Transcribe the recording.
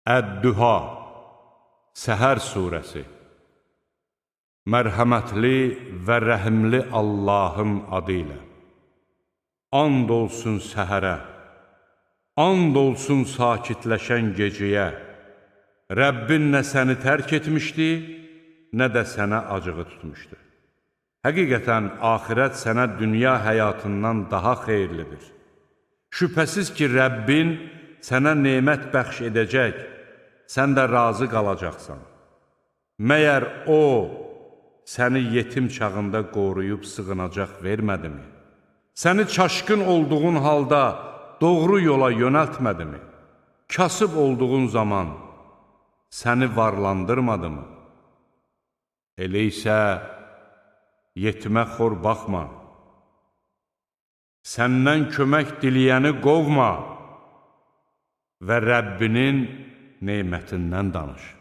Əd-Duha, Səhər surəsi. Mərhəmətli və rəhimli Allahın adı ilə. And olsun səhərə, and olsun sakitləşən gecəyə. Rəbbin nə səni tərk etmişdi, nə də sənə acığı tutmuşdu. Həqiqətən, axirət sənə dünya həyatından daha xeyirlidir. Şübhəsiz ki, Rəbbin sənə nemət bəxş edəcək, sən də razı qalacaqsan. Məyər O, səni yetim çağında qoruyub sığınacaq vermədimi? Səni çaşqın olduğun halda doğru yola yönəltmədimi? Kasıb olduğun zaman səni varlandırmadımı? Elə isə yetimə xor baxma, səndən kömək diləyəni qovma və Rəbbinin nemətindən danış.